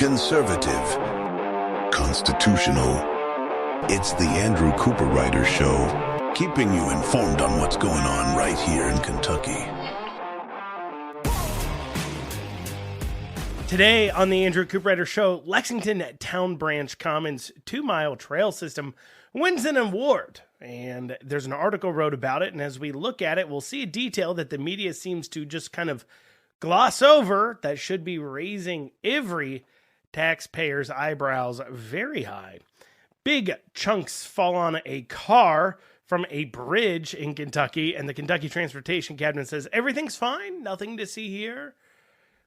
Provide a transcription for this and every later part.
conservative, constitutional. It's the Andrew Cooperrider Show, keeping you informed on what's going on right here in Kentucky. Today on the Andrew Cooperrider Show, Lexington Town Branch Commons 2-mile trail system wins an award. And there's an article wrote about it, and as we look at it, we'll see a detail that the media seems to just kind of gloss over that should be raising every taxpayer's eyebrows very high. Big chunks fall on a car from a bridge in Kentucky, and the Kentucky Transportation Cabinet says, everything's fine, nothing to see here.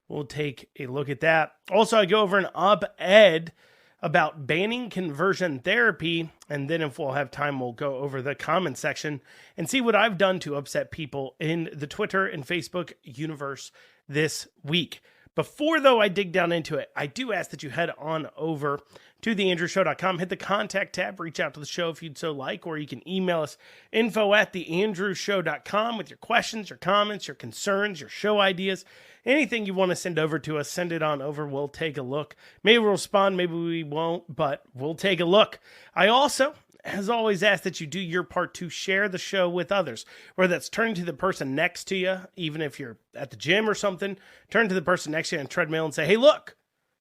We'll take a look at that. Also, I go over an op-ed about banning conversion therapy, and then if we'll have time, we'll go over the comment section and see what I've done to upset people in the Twitter and Facebook universe this week. Before, though, I dig down into it, I do ask that you head on over to theandrewshow.com, hit the contact tab, reach out to the show if you'd so like, or you can email us info@theandrewshow.com with your questions, your comments, your concerns, your show ideas, anything you want to send over to us, send it on over. We'll take a look. Maybe we'll respond, maybe we won't, but we'll take a look. I also, as always, ask that you do your part to share the show with others, whether that's turning to the person next to you, even if you're at the gym or something, turn to the person next to you on a treadmill and say, hey, look,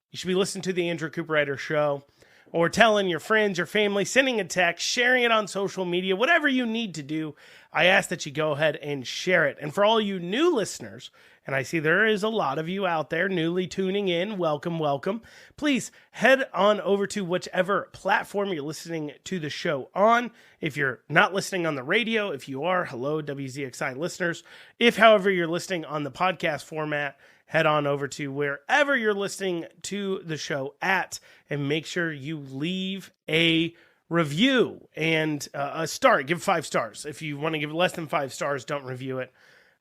you should be listening to the Andrew Cooperrider Show, or telling your friends, your family, sending a text, sharing it on social media, whatever you need to do. I ask that you go ahead and share it. And for all you new listeners, and I see there is a lot of you out there newly tuning in, welcome, welcome. Please head on over to whichever platform you're listening to the show on. If you're not listening on the radio, if you are, hello, WZXI listeners. If, however, you're listening on the podcast format, head on over to wherever you're listening to the show at, and make sure you leave a review and a star. Give 5 stars. If you want to give less than 5 stars, don't review it.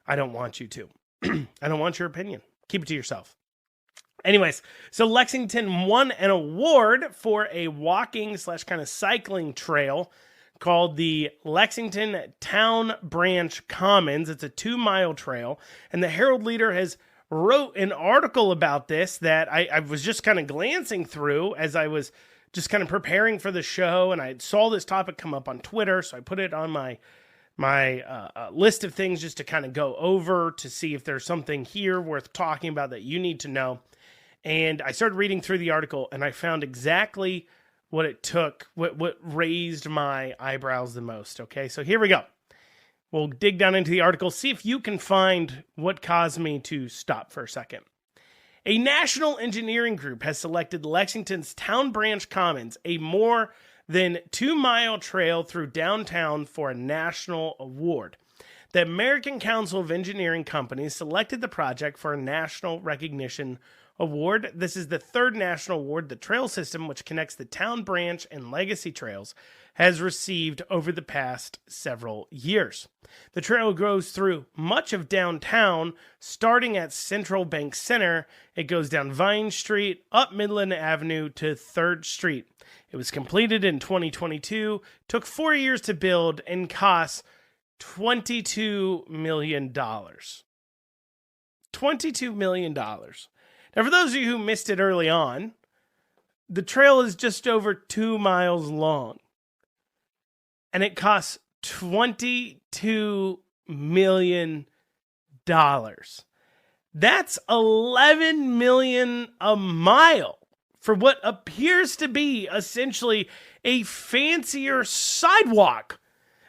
I don't want you to. I don't want your opinion. Keep it to yourself. Anyways, so Lexington won an award for a walking / kind of cycling trail called the Lexington Town Branch Commons. It's a 2-mile trail, and the Herald Leader has wrote an article about this that I was just kind of glancing through as I was just kind of preparing for the show, and I saw this topic come up on Twitter, so I put it on my list of things just to kind of go over to see if there's something here worth talking about that you need to know. And I started reading through the article, and I found exactly what it took, what raised my eyebrows the most. Okay, so here we go. We'll dig down into the article, see if you can find what caused me to stop for a second. A national engineering group has selected Lexington's Town Branch Commons, a more than 2-mile trail through downtown, for a national award. The American Council of Engineering Companies selected the project for a national recognition award. This is the 3rd national award the trail system, which connects the Town Branch and Legacy trails, has received over the past several years. The trail goes through much of downtown, starting at Central Bank Center. It goes down Vine Street, up Midland Avenue to 3rd Street. It was completed in 2022, took 4 years to build, and cost $22 million. $22 million. Now, for those of you who missed it early on, the trail is just over 2 miles long. And it costs $22 million. That's $11 million a mile for what appears to be essentially a fancier sidewalk.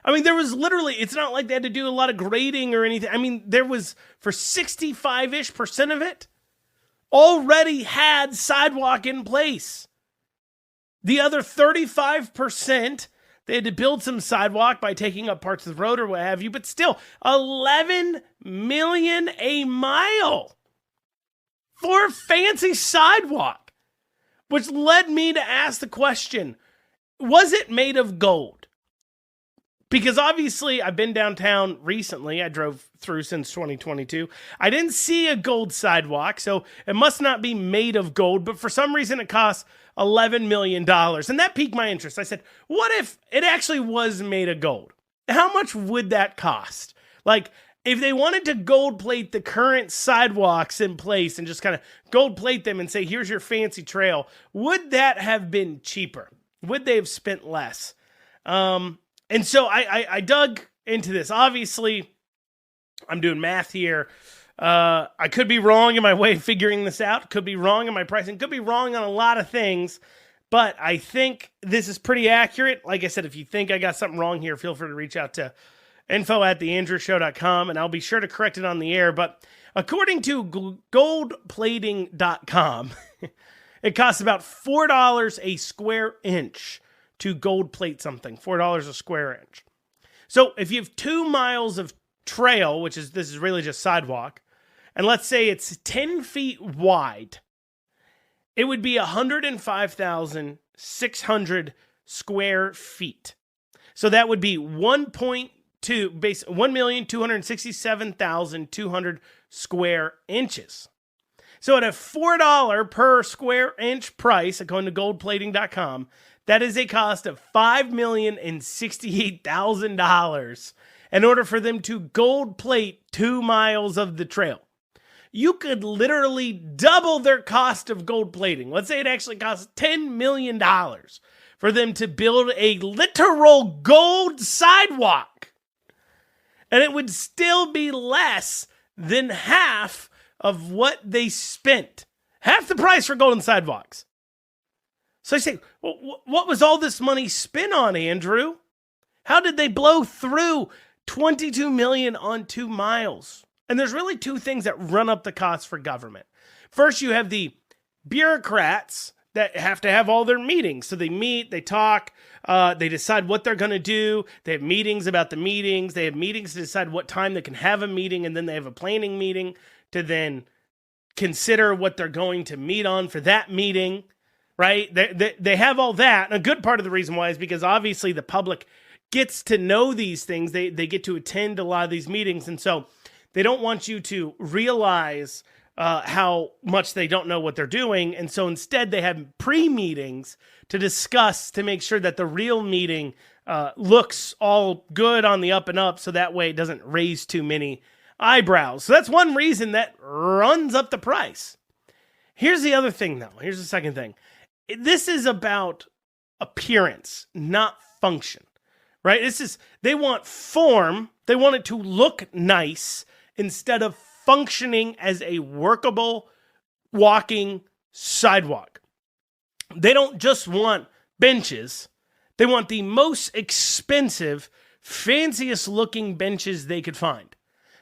I mean, there was literally, it's not like they had to do a lot of grading or anything. I mean, there was, for 65% of it, already had sidewalk in place. The other 35%, they had to build some sidewalk by taking up parts of the road or what have you, but still, $11 million a mile for a fancy sidewalk, which led me to ask the question, was it made of gold? Because obviously, I've been downtown recently. I drove through since 2022. I didn't see a gold sidewalk, so it must not be made of gold, but for some reason it costs $11 million. And that piqued my interest. I said, what if it actually was made of gold? How much would that cost? Like, if they wanted to gold plate the current sidewalks in place and just kind of gold plate them and say, here's your fancy trail, would that have been cheaper? Would they have spent less? And so I dug into this. Obviously, I'm doing math here. I could be wrong in my way of figuring this out. Could be wrong in my pricing. Could be wrong on a lot of things. But I think this is pretty accurate. Like I said, if you think I got something wrong here, feel free to reach out to info@theandrewshow.com, and I'll be sure to correct it on the air. But according to goldplating.com, it costs about $4 a square inch to gold plate something. $4 a square inch. So if you have 2 miles of trail, this is really just sidewalk, and let's say it's 10 feet wide, it would be 105,600 square feet. So that would be 1,267,200 square inches. So at a $4 per square inch price, according to goldplating.com, that is a cost of $5,068,000 in order for them to gold plate 2 miles of the trail. You could literally double their cost of gold plating. Let's say it actually costs $10 million for them to build a literal gold sidewalk. And it would still be less than half of what they spent. Half the price for golden sidewalks. So I say, well, what was all this money spent on, Andrew? How did they blow through $22 million on 2 miles? And there's really 2 things that run up the cost for government. First, you have the bureaucrats that have to have all their meetings. So they meet, they talk, they decide what they're going to do. They have meetings about the meetings. They have meetings to decide what time they can have a meeting. And then they have a planning meeting to then consider what they're going to meet on for that meeting, right? They have all that. And a good part of the reason why is because obviously the public gets to know these things. They get to attend a lot of these meetings. And so they don't want you to realize how much they don't know what they're doing. And so instead they have pre-meetings to discuss to make sure that the real meeting looks all good on the up and up. So that way it doesn't raise too many eyebrows. So that's one reason that runs up the price. Here's the other thing though. Here's the second thing. This is about appearance, not function, right? They want form. They want it to look nice instead of functioning as a workable walking sidewalk. They don't just want benches. They want the most expensive, fanciest looking benches they could find.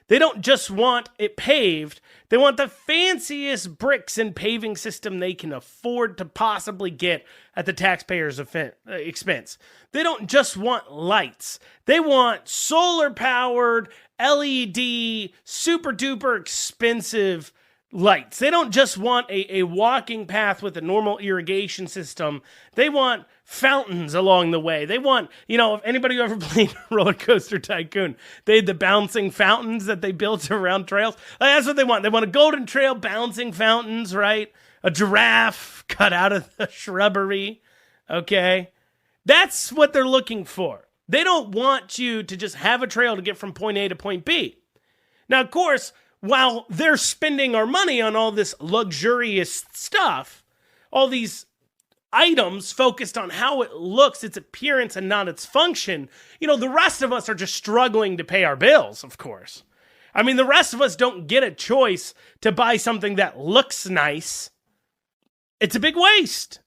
They don't just want it paved. They want the fanciest bricks and paving system they can afford to possibly get at the taxpayer's expense. They don't just want lights. They want solar-powered, LED, super-duper expensive lights. They don't just want a walking path with a normal irrigation system. They want fountains along the way. They want, if anybody ever played Roller Coaster Tycoon, they had the bouncing fountains that they built around trails. That's what they want. They want a golden trail bouncing fountains, right? A giraffe cut out of the shrubbery, okay? That's what they're looking for. They don't want you to just have a trail to get from point A to point B. Now, of course, while they're spending our money on all this luxurious stuff, all these items focused on how it looks, its appearance, and not its function, the rest of us are just struggling to pay our bills, of course. I mean, the rest of us don't get a choice to buy something that looks nice. It's a big waste.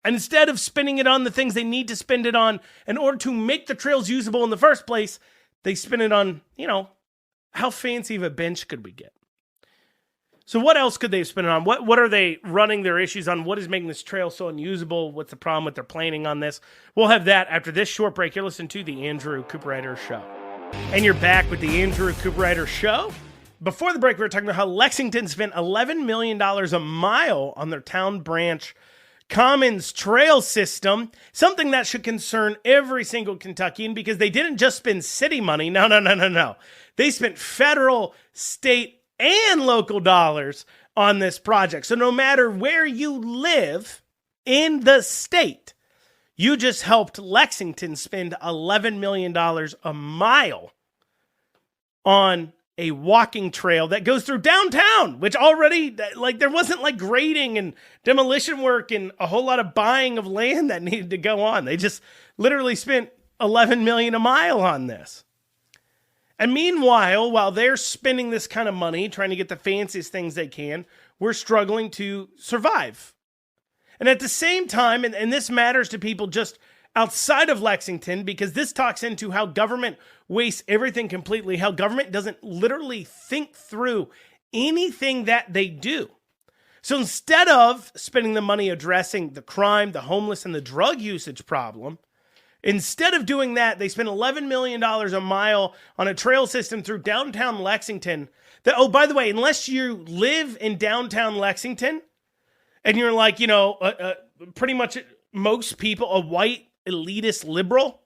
And instead of spending it on the things they need to spend it on in order to make the trails usable in the first place, they spend it on, how fancy of a bench could we get? So what else could they spend it on? What are they running their issues on? What is making this trail so unusable? What's the problem with their planning on this? We'll have that after this short break. You're listening to the Andrew Cooperrider Show. And you're back with the Andrew Cooperrider Show. Before the break, we were talking about how Lexington spent $11 million a mile on their town branch Commons trail system, something that should concern every single Kentuckian because they didn't just spend city money. No. They spent federal, state, and local dollars on this project. So no matter where you live in the state, you just helped Lexington spend $11 million a mile on a walking trail that goes through downtown, which already, like, there wasn't like grading and demolition work and a whole lot of buying of land that needed to go on. They just literally spent $11 million a mile on this. And meanwhile, while they're spending this kind of money trying to get the fanciest things they can, we're struggling to survive. And at the same time, and this matters to people just outside of Lexington, because this talks into how government wastes everything completely, how government doesn't literally think through anything that they do. So instead of spending the money addressing the crime, the homeless, and the drug usage problem, instead of doing that, they spent $11 million a mile on a trail system through downtown Lexington. That, oh, by the way, unless you live in downtown Lexington, and you're like, pretty much most people, a white elitist liberal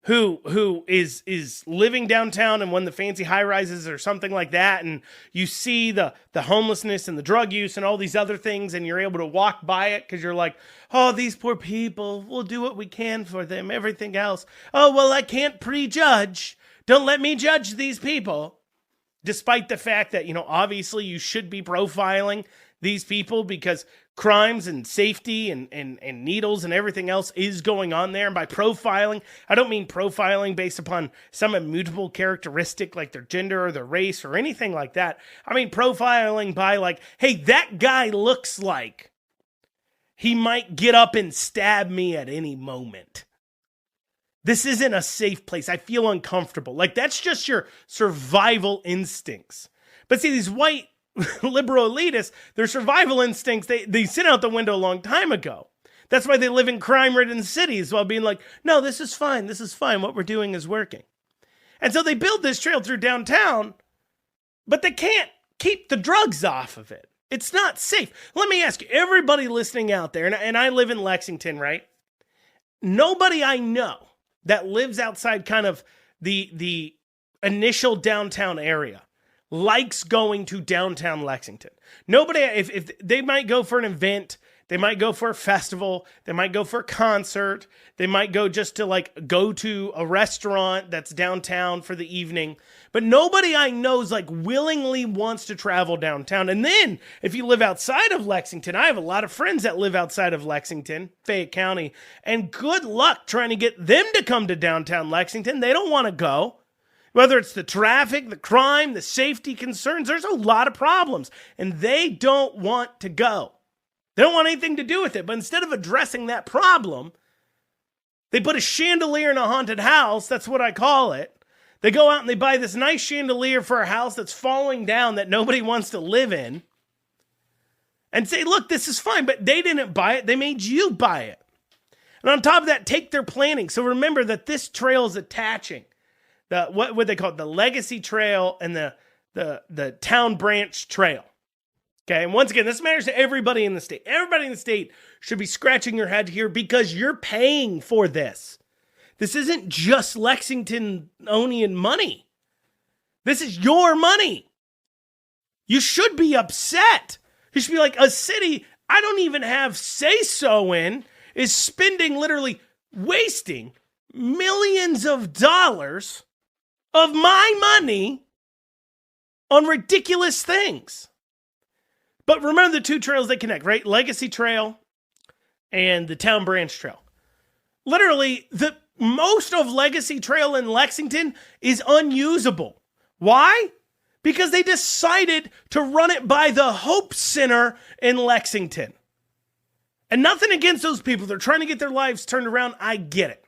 who is living downtown in one of the fancy high rises or something like that, and you see the homelessness and the drug use and all these other things, and you're able to walk by it because you're like, oh, these poor people, we'll do what we can for them, everything else. Oh, well, I can't prejudge. Don't let me judge these people. Despite the fact that, obviously you should be profiling these people because crimes and safety and needles and everything else is going on there. And by profiling, I don't mean profiling based upon some immutable characteristic like their gender or their race or anything like that. I mean profiling by like, hey, that guy looks like he might get up and stab me at any moment. This isn't a safe place. I feel uncomfortable. Like, that's just your survival instincts. But see, these white liberal elitists, their survival instincts, they sent out the window a long time ago. That's why they live in crime-ridden cities while being like, no, this is fine. This is fine. What we're doing is working. And so they build this trail through downtown, but they can't keep the drugs off of it. It's not safe. Let me ask you, everybody listening out there, and I live in Lexington, right? Nobody I know that lives outside kind of the initial downtown area likes going to downtown Lexington. Nobody, if they might go for an event, they might go for a festival, they might go for a concert, they might go just to like go to a restaurant that's downtown for the evening. But nobody I know is like willingly wants to travel downtown. And then if you live outside of Lexington, I have a lot of friends that live outside of Lexington, Fayette County, and good luck trying to get them to come to downtown Lexington. They don't want to go. Whether it's the traffic, the crime, the safety concerns, there's a lot of problems, and they don't want to go. They don't want anything to do with it, but instead of addressing that problem, they put a chandelier in a haunted house. That's what I call it. They go out and they buy this nice chandelier for a house that's falling down that nobody wants to live in and say, look, this is fine, but they didn't buy it. They made you buy it. And on top of that, take their planning. So remember that this trail is attaching what they call it, the Legacy Trail and the Town Branch Trail. Okay, and once again, this matters to everybody in the state. Everybody in the state should be scratching your head here because you're paying for this. This isn't just Lexingtonian money. This is your money. You should be upset. You should be like, a city I don't even have say-so in is spending, literally wasting millions of dollars of my money on ridiculous things. But remember the two trails that connect, right? Legacy Trail and the Town Branch Trail. Literally, the most of Legacy Trail in Lexington is unusable. Why? Because they decided to run it by the Hope Center in Lexington. And nothing against those people. They're trying to get their lives turned around. I get it.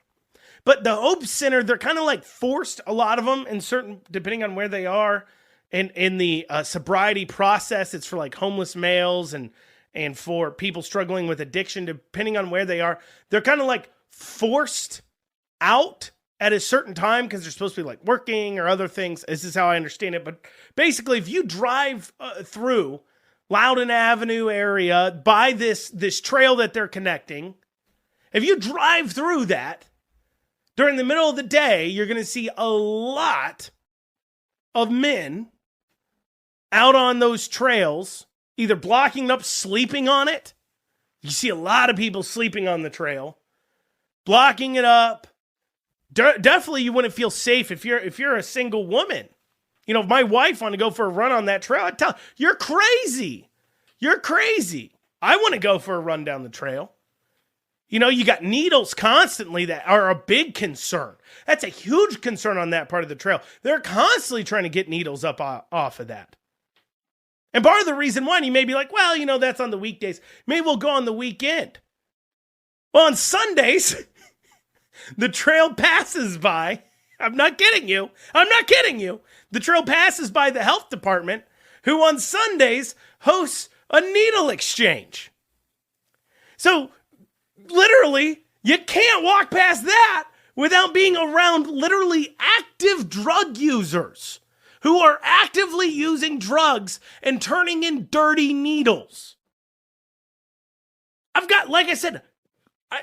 But the Hope Center, they're kind of like forced, a lot of them, in certain, depending on where they are, in the sobriety process. It's for like homeless males and for people struggling with addiction, depending on where they are. They're kind of like forced out at a certain time because they're supposed to be like working or other things. This is how I understand it. But basically, if you drive through Loudon Avenue area by this trail that they're connecting, if you drive through that during the middle of the day, you're going to see a lot of men out on those trails, either blocking up, sleeping on it. You see a lot of people sleeping on the trail, blocking it up, Definitely you wouldn't feel safe if you're a single woman. You know, if my wife wanted to go for a run on that trail, I'd tell her, you're crazy. You're crazy. I want to go for a run down the trail. You know, you got needles constantly that are a big concern. That's a huge concern on that part of the trail. They're constantly trying to get needles up off of that. And part of the reason why, you may be like, well, you know, that's on the weekdays. Maybe we'll go on the weekend. Well, on Sundays, the trail passes by. I'm not kidding you. The trail passes by the health department, who on Sundays hosts a needle exchange. So, literally, you can't walk past that without being around literally active drug users who are actively using drugs and turning in dirty needles. I've got, like I said, I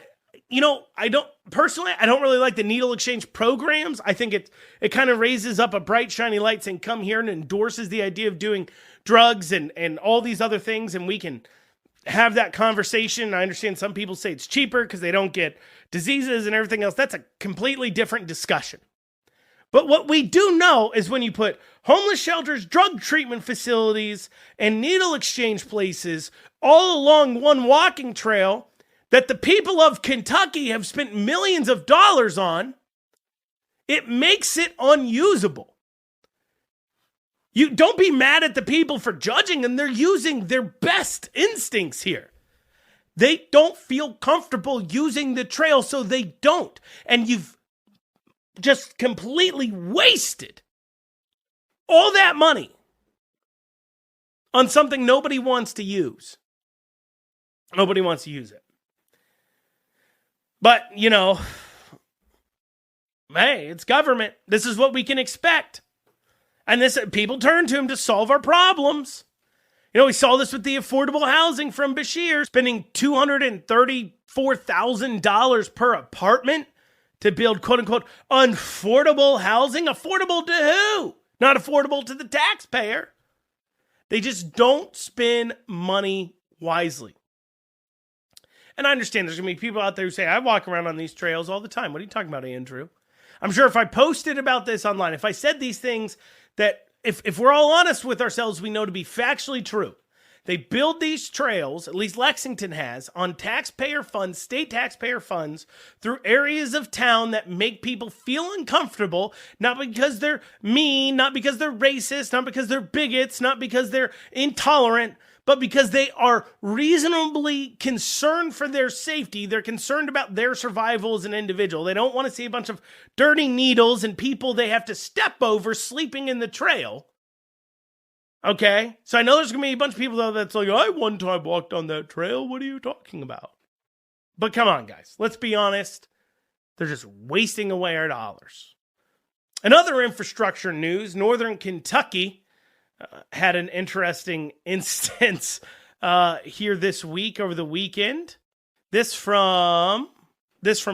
don't really like the needle exchange programs. I think it kind of raises up a bright, shiny light saying, come here, and endorses the idea of doing drugs and all these other things, and we can have that conversation. I understand some people say it's cheaper because they don't get diseases and everything else. That's a completely different discussion. But what we do know is when you put homeless shelters, drug treatment facilities, and needle exchange places all along one walking trail that the people of Kentucky have spent millions of dollars on, it makes it unusable. You don't be mad at the people for judging them. They're using their best instincts here. They don't feel comfortable using the trail, so they don't. And you've just completely wasted all that money on something nobody wants to use. Nobody wants to use it. But, you know, hey, it's government. This is what we can expect. And people turn to him to solve our problems. You know, we saw this with the affordable housing from Bashir, spending $234,000 per apartment to build, quote unquote, affordable housing. Affordable to who? Not affordable to the taxpayer. They just don't spend money wisely. And I understand there's going to be people out there who say, I walk around on these trails all the time. What are you talking about, Andrew? I'm sure if I posted about this online, if I said these things that, if we're all honest with ourselves, we know to be factually true. They build these trails, at least Lexington has, on taxpayer funds, state taxpayer funds, through areas of town that make people feel uncomfortable, not because they're mean, not because they're racist, not because they're bigots, not because they're intolerant, but because they are reasonably concerned for their safety. They're concerned about their survival as an individual. They don't want to see a bunch of dirty needles and people they have to step over sleeping in the trail. Okay? So I know there's going to be a bunch of people though that's like, I one time walked on that trail. What are you talking about? But come on, guys. Let's be honest. They're just wasting away our dollars. In other infrastructure news, Northern Kentucky had an interesting instance here this week, over the weekend. This from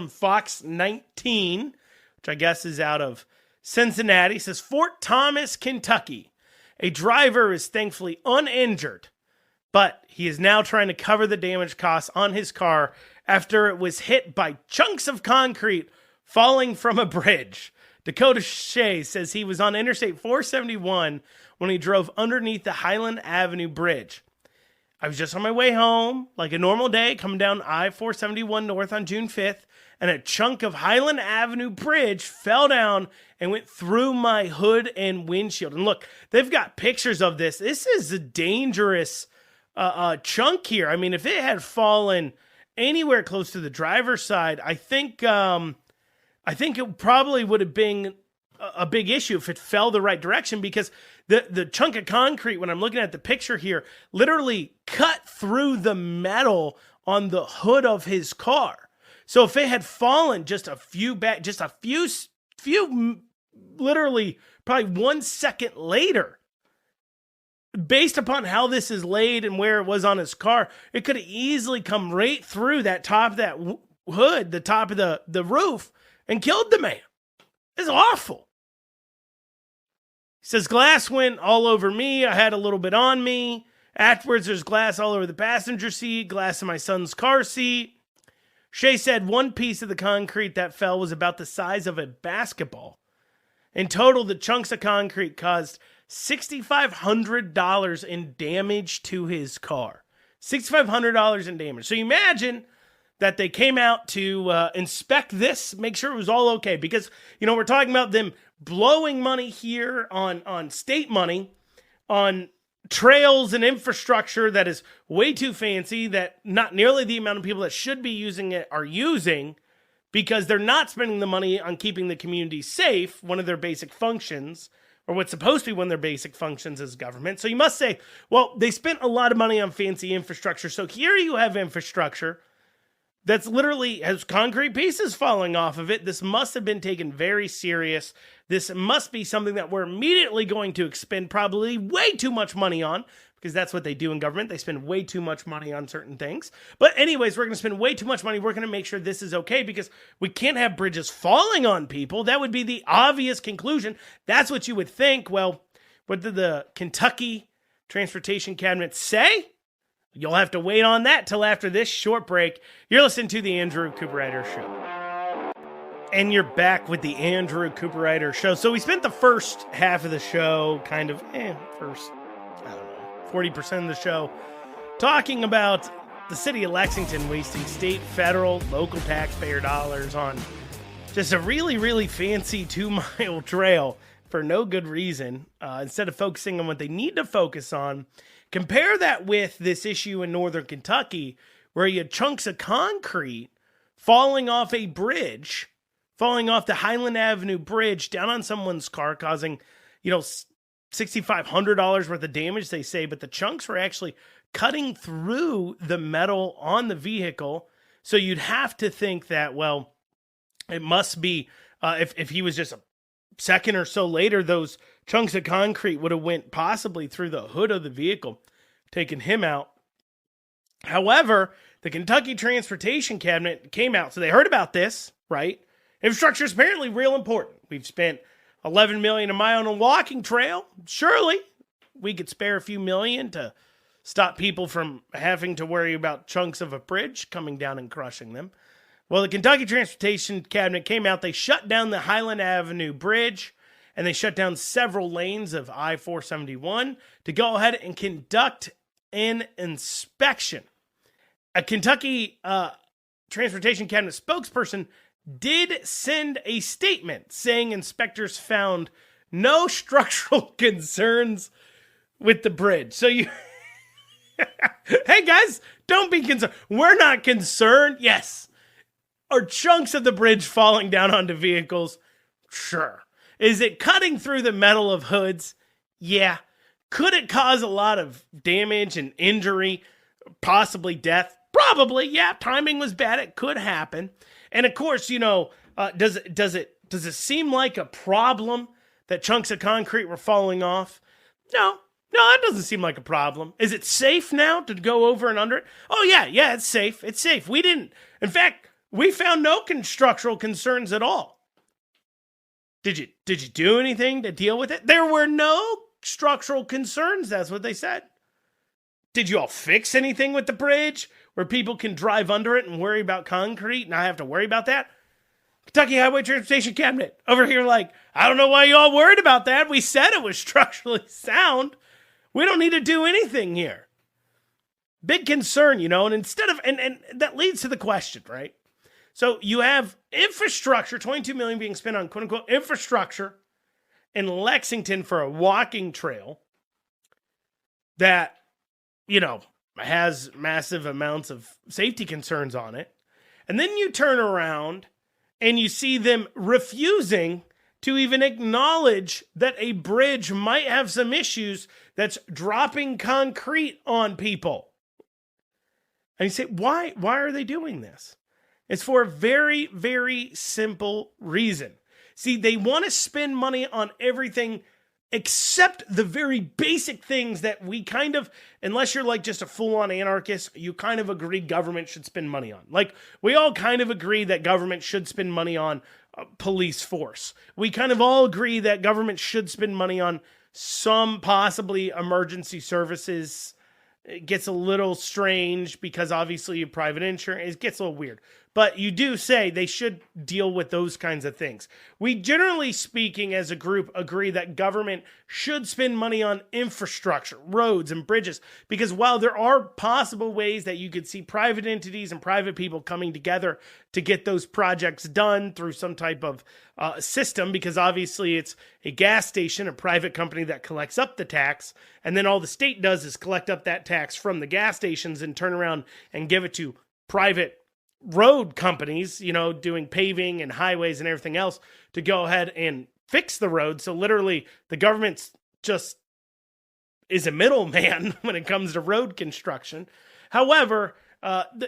Fox 19, which I guess is out of Cincinnati. It says, Fort Thomas, Kentucky. A driver is thankfully uninjured, but he is now trying to cover the damage costs on his car after it was hit by chunks of concrete falling from a bridge. Dakota Shea says he was on Interstate 471 when he drove underneath the Highland Avenue Bridge. I was just on my way home, like a normal day, coming down I-471 North on June 5th, and a chunk of Highland Avenue Bridge fell down and went through my hood and windshield. And look, they've got pictures of this. This is a dangerous chunk here. I mean, if it had fallen anywhere close to the driver's side, I think it probably would have been a big issue if it fell the right direction, because the chunk of concrete, when I'm looking at the picture here, literally cut through the metal on the hood of his car. So if it had fallen just a few literally probably 1 second later, based upon how this is laid and where it was on his car, it could have easily come right through that top of that hood, the top of the roof, and killed the man. It's awful. He says, glass went all over me. I had a little bit on me. Afterwards, there's glass all over the passenger seat, glass in my son's car seat. Shea said one piece of the concrete that fell was about the size of a basketball. In total, the chunks of concrete caused $6,500 in damage to his car. $6,500 in damage. So you imagine that they came out to inspect this, make sure it was all okay. Because, we're talking about them blowing money here on state money, on trails and infrastructure that is way too fancy, that not nearly the amount of people that should be using it are using, because they're not spending the money on keeping the community safe, one of their basic functions, or what's supposed to be one of their basic functions as government. So you must say, well, they spent a lot of money on fancy infrastructure. So here you have infrastructure that's literally has concrete pieces falling off of it. This must have been taken very serious. This must be something that we're immediately going to expend probably way too much money on, because that's what they do in government. They spend way too much money on certain things. But anyways, we're going to spend way too much money. We're going to make sure this is okay, because we can't have bridges falling on people. That would be the obvious conclusion. That's what you would think. Well, what did the Kentucky Transportation Cabinet say? You'll have to wait on that till after this short break. You're listening to the Andrew Cooperrider Show. And you're back with the Andrew Cooperrider Show. So we spent the first half of the show, first 40% of the show, talking about the city of Lexington wasting state, federal, local taxpayer dollars on just a really, really fancy 2-mile trail for no good reason, instead of focusing on what they need to focus on. Compare that with this issue in northern Kentucky, where you had chunks of concrete falling off a bridge, falling off the Highland Avenue Bridge down on someone's car, causing, $6,500 worth of damage, they say, but the chunks were actually cutting through the metal on the vehicle. So you'd have to think that, well, it must be, if he was just a second or so later, those chunks of concrete would have went possibly through the hood of the vehicle, taking him out. However, the Kentucky Transportation Cabinet came out, so they heard about this, right? Infrastructure is apparently real important. We've spent $11 million a mile on a walking trail. Surely we could spare a few million to stop people from having to worry about chunks of a bridge coming down and crushing them. Well, the Kentucky Transportation Cabinet came out. They shut down the Highland Avenue Bridge, and they shut down several lanes of I-471 to go ahead and conduct an inspection. A Kentucky Transportation Cabinet spokesperson did send a statement saying inspectors found no structural concerns with the bridge. So you, hey guys, don't be concerned. We're not concerned. Yes. Are chunks of the bridge falling down onto vehicles? Sure. Is it cutting through the metal of hoods? Yeah. Could it cause a lot of damage and injury, possibly death? Probably. Yeah. Timing was bad. It could happen. And of course, does it seem like a problem that chunks of concrete were falling off? No, it doesn't seem like a problem. Is it safe now to go over and under it? Oh yeah, it's safe. It's safe. In fact, we found no structural concerns at all. Did you do anything to deal with it? There were no structural concerns. That's what they said. Did you all fix anything with the bridge where people can drive under it and worry about concrete and not have to worry about that? Kentucky Highway Transportation Cabinet over here I don't know why you all worried about that. We said it was structurally sound. We don't need to do anything here. Big concern, and instead of, and that leads to the question, right? So you have infrastructure, $22 million being spent on quote unquote infrastructure in Lexington for a walking trail that, has massive amounts of safety concerns on it. And then you turn around and you see them refusing to even acknowledge that a bridge might have some issues that's dropping concrete on people. And you say, why are they doing this? It's for a very, very simple reason. See, they want to spend money on everything except the very basic things that we kind of, unless you're just a full-on anarchist, you kind of agree government should spend money on. We all kind of agree that government should spend money on police force. We kind of all agree that government should spend money on some possibly emergency services. It gets a little strange because obviously private insurance, it gets a little weird. But you do say they should deal with those kinds of things. We generally speaking as a group agree that government should spend money on infrastructure, roads and bridges, because while there are possible ways that you could see private entities and private people coming together to get those projects done through some type of system, because obviously it's a gas station, a private company that collects up the tax, and then all the state does is collect up that tax from the gas stations and turn around and give it to private road companies, doing paving and highways and everything else to go ahead and fix the road. So literally the government's just is a middleman when it comes to road construction. However,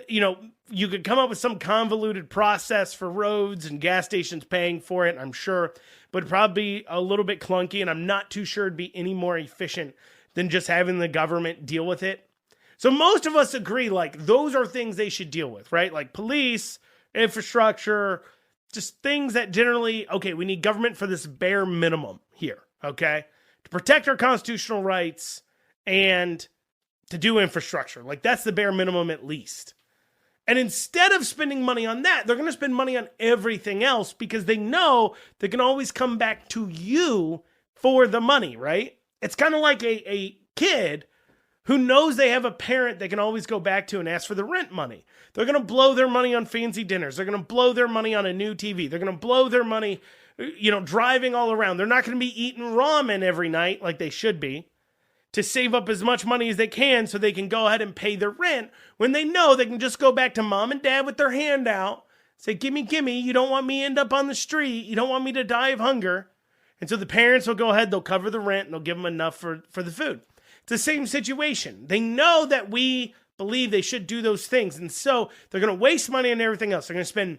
you could come up with some convoluted process for roads and gas stations paying for it, I'm sure, but it'd probably be a little bit clunky, and I'm not too sure it'd be any more efficient than just having the government deal with it. So most of us agree, like, those are things they should deal with, right? Like police, infrastructure, just things that generally, okay, we need government for this bare minimum here, okay? To protect our constitutional rights and to do infrastructure. Like, that's the bare minimum at least. And instead of spending money on that, they're going to spend money on everything else because they know they can always come back to you for the money, right? It's kind of like a kid who knows they have a parent they can always go back to and ask for the rent money. They're going to blow their money on fancy dinners. They're going to blow their money on a new TV. They're going to blow their money, driving all around. They're not going to be eating ramen every night like they should be to save up as much money as they can so they can go ahead and pay their rent when they know they can just go back to mom and dad with their hand out, say, gimme, you don't want me to end up on the street. You don't want me to die of hunger. And so the parents will go ahead, they'll cover the rent, and they'll give them enough for the food. It's the same situation. They know that we believe they should do those things. And so they're going to waste money on everything else. They're going to spend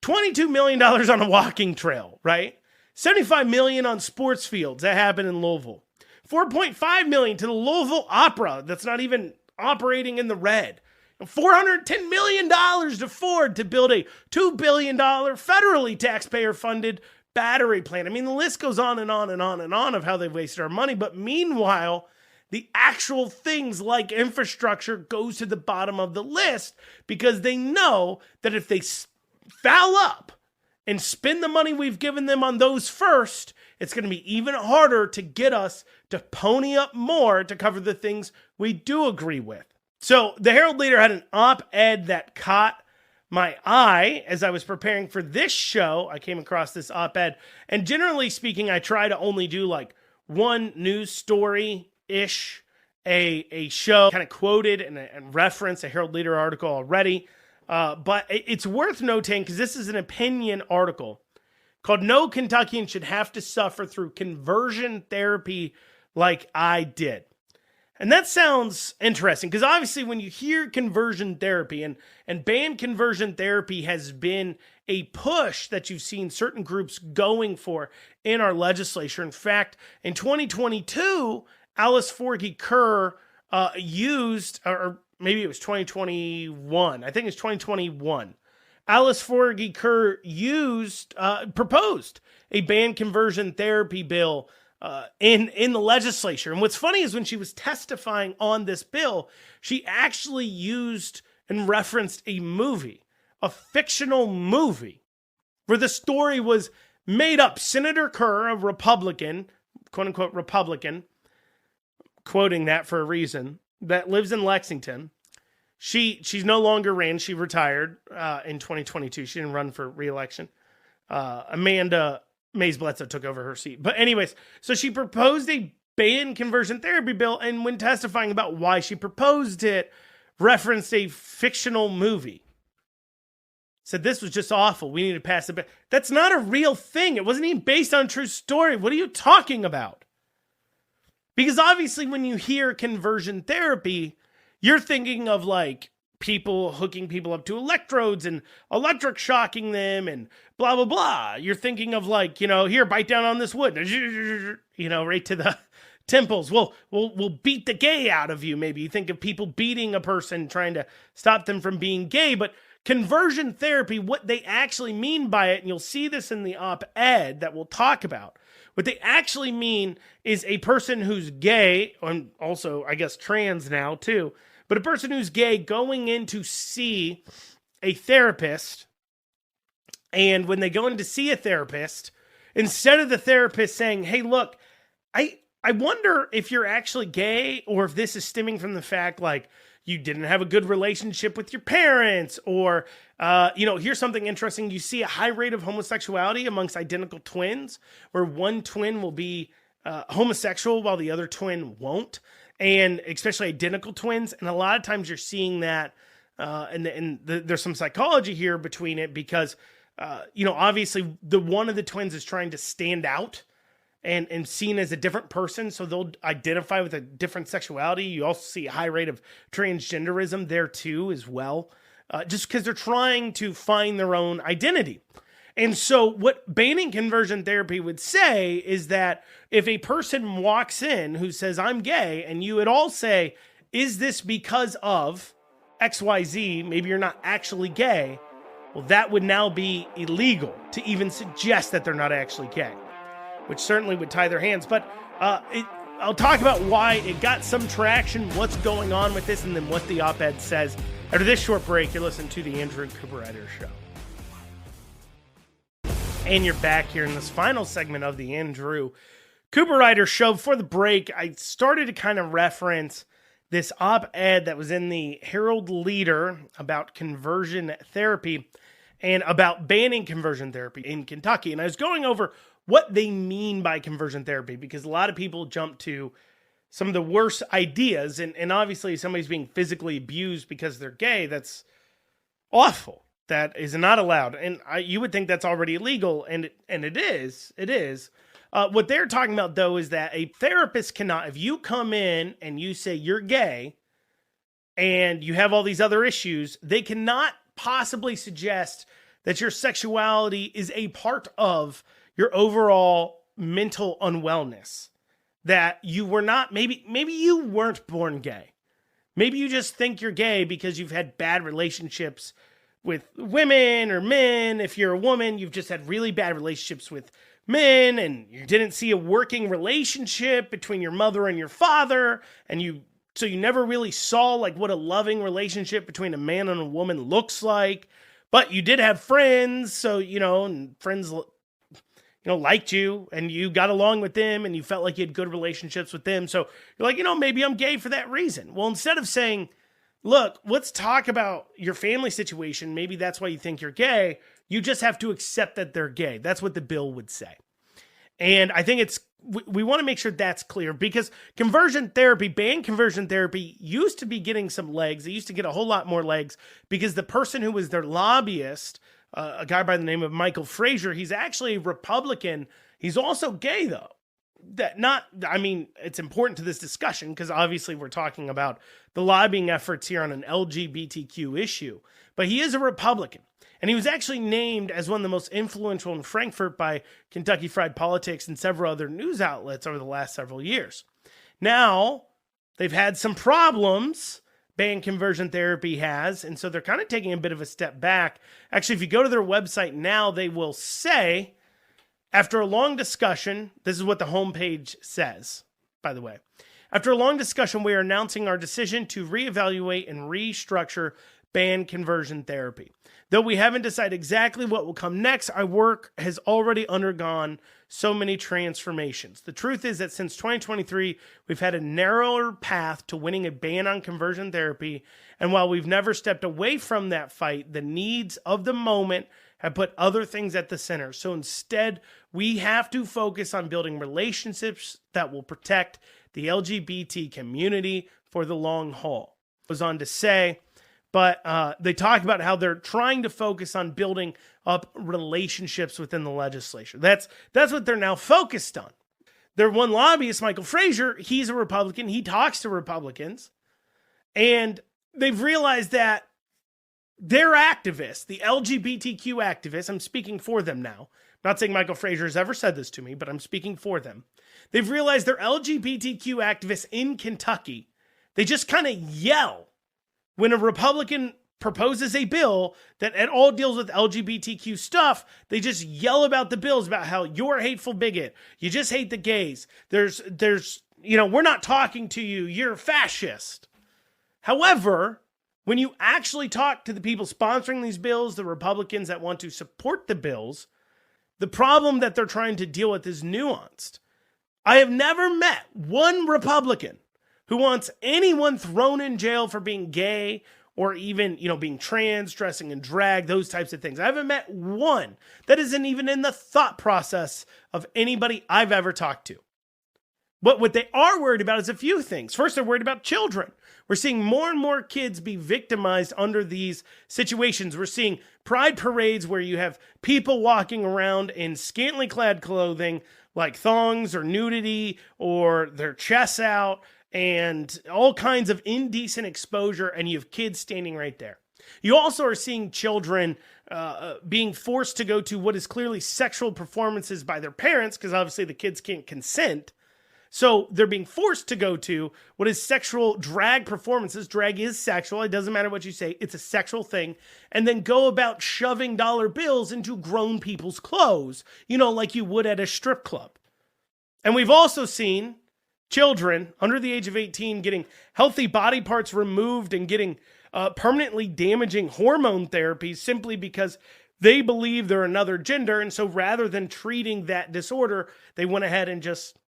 $22 million on a walking trail, right? $75 million on sports fields. That happened in Louisville. $4.5 million to the Louisville Opera. That's not even operating in the red. $410 million to Ford to build a $2 billion federally taxpayer-funded battery plant. I mean, the list goes on and on and on and on of how they've wasted our money. But meanwhile, the actual things like infrastructure goes to the bottom of the list because they know that if they foul up and spend the money we've given them on those first, it's going to be even harder to get us to pony up more to cover the things we do agree with. So the Herald Leader had an op-ed that caught my eye as I was preparing for this show. I came across this op-ed, and generally speaking, I try to only do like one news story-ish a show, kind of quoted and reference a Herald Leader article already. But it's worth noting, because this is an opinion article called "No Kentuckian Should Have to Suffer Through Conversion Therapy Like I Did." And that sounds interesting, because obviously when you hear conversion therapy, and banned conversion therapy has been a push that you've seen certain groups going for in our legislature. In fact, in 2022, Alice Forgy Kerr used, or maybe it was 2021. I think it's 2021. Alice Forgy Kerr proposed a banned conversion therapy bill in the legislature. And what's funny is when she was testifying on this bill, she actually used and referenced a movie, a fictional movie, where the story was made up. Senator Kerr, a Republican, quote unquote Republican, quoting that for a reason, that lives in Lexington. She's no longer ran. She retired in 2022. She didn't run for re-election. Amanda Mays Bledsoe took over her seat. But anyways, so she proposed a banned conversion therapy bill, and when testifying about why she proposed it, referenced a fictional movie. Said this was just awful. We need to pass it. That's not a real thing. It wasn't even based on a true story. What are you talking about? Because obviously when you hear conversion therapy, you're thinking of like people hooking people up to electrodes and electric shocking them and blah, blah, blah. You're thinking of like, here, bite down on this wood, right to the temples. We'll beat the gay out of you. Maybe you think of people beating a person, trying to stop them from being gay. But conversion therapy, what they actually mean by it, and you'll see this in the op-ed that we'll talk about, what they actually mean is a person who's gay, and also, I guess, trans now too, but a person who's gay going in to see a therapist And when they go in to see a therapist, instead of the therapist saying, hey, look, I wonder if you're actually gay, or if this is stemming from the fact like you didn't have a good relationship with your parents, or, here's something interesting. You see a high rate of homosexuality amongst identical twins, where one twin will be homosexual while the other twin won't, and especially identical twins. And a lot of times you're seeing that, there's some psychology here between it because, obviously the one of the twins is trying to stand out and seen as a different person, so they'll identify with a different sexuality. You also see a high rate of transgenderism there too as well, just because they're trying to find their own identity. And so what banning conversion therapy would say is that if a person walks in who says, I'm gay, and you would all say, is this because of XYZ, maybe you're not actually gay, well, that would now be illegal to even suggest that they're not actually gay, which certainly would tie their hands. But I'll talk about why it got some traction, what's going on with this, and then what the op-ed says. After this short break, you're listening to the Andrew Cooperrider Show. And you're back here in this final segment of the Andrew Cooperrider Show. Before the break, I started to kind of reference this op-ed that was in the Herald Leader about conversion therapy and about banning conversion therapy in Kentucky. And I was going over what they mean by conversion therapy, because a lot of people jump to some of the worst ideas. And obviously, if somebody's being physically abused because they're gay, that's awful. That is not allowed. And you would think that's already illegal, and it is. It is. What they're talking about, though, is that a therapist cannot, if you come in and you say you're gay and you have all these other issues, they cannot possibly suggest that your sexuality is a part of your overall mental unwellness, that you were not, maybe you weren't born gay. Maybe you just think you're gay because you've had bad relationships with women or men. If you're a woman, you've just had really bad relationships with men, and you didn't see a working relationship between your mother and your father, and so you never really saw like what a loving relationship between a man and a woman looks like. But you did have friends, so and friends liked you, and you got along with them, and you felt like you had good relationships with them. So you're like, maybe I'm gay for that reason. Well, instead of saying, look, let's talk about your family situation, maybe that's why you think you're gay, you just have to accept that they're gay. That's what the bill would say. And I think we want to make sure that's clear, because conversion therapy, banned conversion therapy, used to be getting some legs. It used to get a whole lot more legs because the person who was their lobbyist, a guy by the name of Michael Frazier, he's actually a Republican. He's also gay, though. It's important to this discussion because obviously we're talking about the lobbying efforts here on an LGBTQ issue. But he is a Republican. And he was actually named as one of the most influential in Frankfurt by Kentucky Fried Politics and several other news outlets over the last several years. Now, they've had some problems, banned conversion therapy has, and so they're kind of taking a bit of a step back. Actually, if you go to their website now, they will say, after a long discussion, this is what the homepage says, by the way. After a long discussion, we are announcing our decision to reevaluate and restructure banned conversion therapy. Though we haven't decided exactly what will come next, our work has already undergone so many transformations. The truth is that since 2023, we've had a narrower path to winning a ban on conversion therapy. And while we've never stepped away from that fight, the needs of the moment have put other things at the center. So instead, we have to focus on building relationships that will protect the LGBT community for the long haul. Goes on to say, but they talk about how they're trying to focus on building up relationships within the legislature. That's what they're now focused on. Their one lobbyist, Michael Frazier, he's a Republican. He talks to Republicans. And they've realized that their activists, the LGBTQ activists, I'm speaking for them now. I'm not saying Michael Frazier has ever said this to me, but I'm speaking for them. They've realized they're LGBTQ activists in Kentucky. They just kind of yell when a Republican proposes a bill that at all deals with LGBTQ stuff. They just yell about the bills, about how you're a hateful bigot. You just hate the gays. There's, we're not talking to you. You're a fascist. However, When you actually talk to the people sponsoring these bills, the Republicans that want to support the bills, the problem that they're trying to deal with is nuanced. I have never met one Republican who wants anyone thrown in jail for being gay or even, being trans, dressing in drag, those types of things. I haven't met one that isn't even in the thought process of anybody I've ever talked to. But what they are worried about is a few things. First, they're worried about children. We're seeing more and more kids be victimized under these situations. We're seeing pride parades where you have people walking around in scantily clad clothing like thongs or nudity or their chests out and all kinds of indecent exposure, and you have kids standing right there. You also are seeing children being forced to go to what is clearly sexual performances by their parents, because obviously the kids can't consent. So they're being forced to go to what is sexual drag performances. Drag is sexual. It doesn't matter what you say. It's a sexual thing. And then go about shoving dollar bills into grown people's clothes, like you would at a strip club. And we've also seen children under the age of 18 getting healthy body parts removed and getting permanently damaging hormone therapies simply because they believe they're another gender. And so rather than treating that disorder, they went ahead and just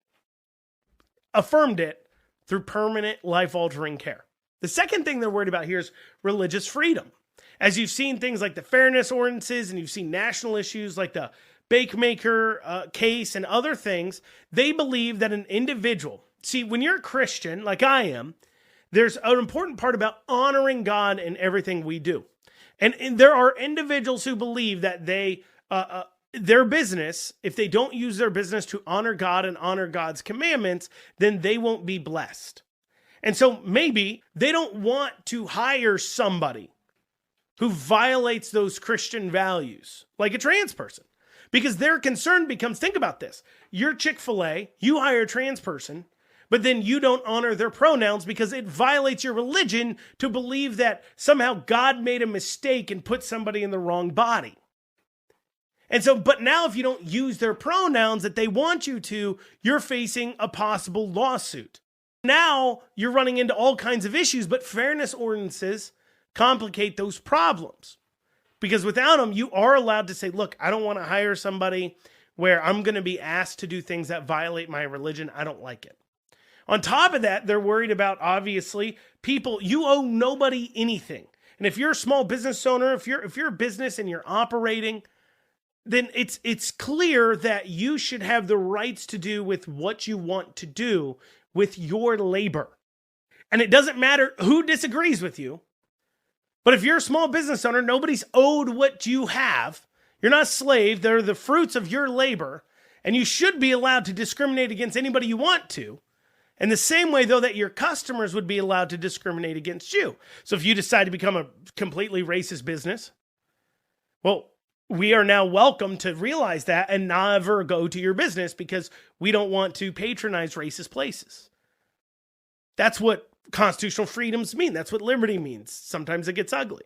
affirmed it through permanent life-altering care. The second thing they're worried about here is religious freedom. As you've seen things like the fairness ordinances and you've seen national issues like the Bakemaker case and other things, they believe that an individual, see, when you're a Christian, like I am, there's an important part about honoring God in everything we do. And there are individuals who believe that their business, if they don't use their business to honor God and honor God's commandments, then they won't be blessed. And so maybe they don't want to hire somebody who violates those Christian values, like a trans person, because their concern becomes, think about this, you're Chick-fil-A, you hire a trans person, but then you don't honor their pronouns because it violates your religion to believe that somehow God made a mistake and put somebody in the wrong body. And so, but now if you don't use their pronouns that they want you to, you're facing a possible lawsuit. Now you're running into all kinds of issues, but fairness ordinances complicate those problems. Because without them, you are allowed to say, look, I don't want to hire somebody where I'm going to be asked to do things that violate my religion. I don't like it. On top of that, they're worried about, obviously, people, you owe nobody anything. And if you're a small business owner, if you're a business and you're operating, then it's clear that you should have the rights to do with what you want to do with your labor. And it doesn't matter who disagrees with you, but if you're a small business owner, nobody's owed what you have. You're not a slave. They're the fruits of your labor, and you should be allowed to discriminate against anybody you want to. In the same way, though, that your customers would be allowed to discriminate against you. So if you decide to become a completely racist business, well, we are now welcome to realize that and never go to your business because we don't want to patronize racist places. That's what constitutional freedoms mean. That's what liberty means. Sometimes it gets ugly.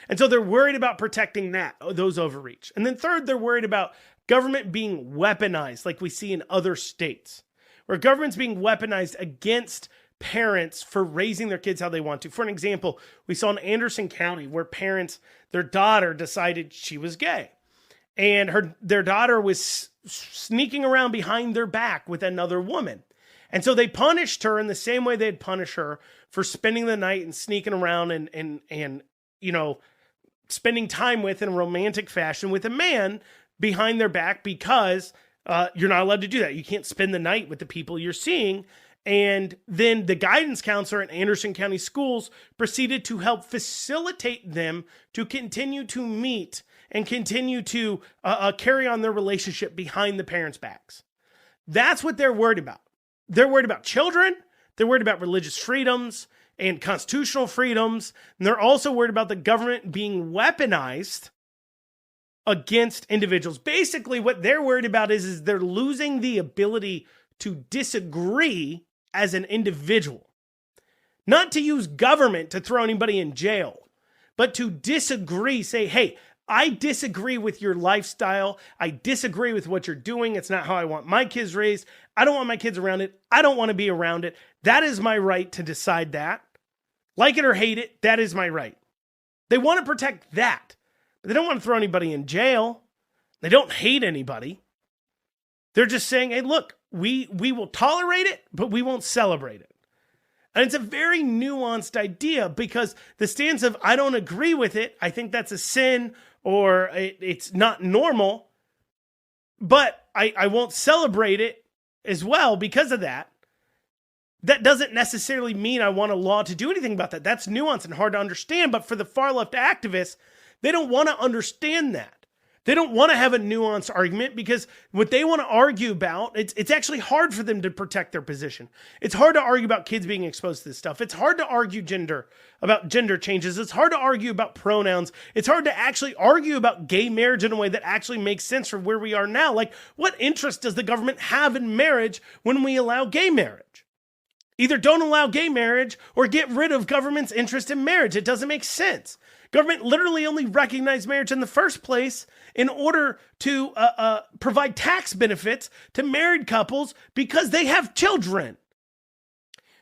And so they're worried about protecting those overreach. And then third, they're worried about government being weaponized like we see in other states, where government's being weaponized against parents for raising their kids how they want to. For an example, we saw in Anderson County where their daughter decided she was gay. And their daughter was sneaking around behind their back with another woman. And so they punished her in the same way they'd punish her for spending the night and sneaking around and spending time with in a romantic fashion with a man behind their back, because you're not allowed to do that. You can't spend the night with the people you're seeing. And then the guidance counselor at Anderson County Schools proceeded to help facilitate them to continue to meet and continue to carry on their relationship behind the parents' backs. That's what they're worried about. They're worried about children. They're worried about religious freedoms and constitutional freedoms. And they're also worried about the government being weaponized against individuals. Basically, what they're worried about is they're losing the ability to disagree as an individual. Not to use government to throw anybody in jail, but to disagree, say, hey, I disagree with your lifestyle. I disagree with what you're doing. It's not how I want my kids raised. I don't want my kids around it. I don't want to be around it. That is my right to decide that. Like it or hate it, that is my right. They want to protect that, but they don't want to throw anybody in jail. They don't hate anybody. They're just saying, hey, look, we will tolerate it, but we won't celebrate it. And it's a very nuanced idea because the stance of, I don't agree with it, I think that's a sin, or it's not normal, but I won't celebrate it as well because of that. That doesn't necessarily mean I want a law to do anything about that. That's nuanced and hard to understand. But for the far left activists, they don't want to understand that. They don't want to have a nuanced argument because what they want to argue about, it's actually hard for them to protect their position. It's hard to argue about kids being exposed to this stuff. It's hard to argue about gender changes. It's hard to argue about pronouns. It's hard to actually argue about gay marriage in a way that actually makes sense for where we are now. Like, what interest does the government have in marriage when we allow gay marriage? Either don't allow gay marriage or get rid of government's interest in marriage. It doesn't make sense. Government literally only recognized marriage in the first place in order to provide tax benefits to married couples because they have children.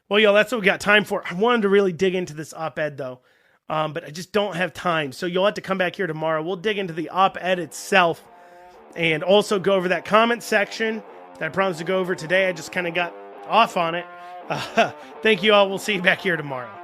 Well, y'all, that's what we got time for. I wanted to really dig into this op-ed, though, but I just don't have time. So you'll have to come back here tomorrow. We'll dig into the op-ed itself and also go over that comment section that I promised to go over today. I just kind of got off on it. Thank you all. We'll see you back here tomorrow.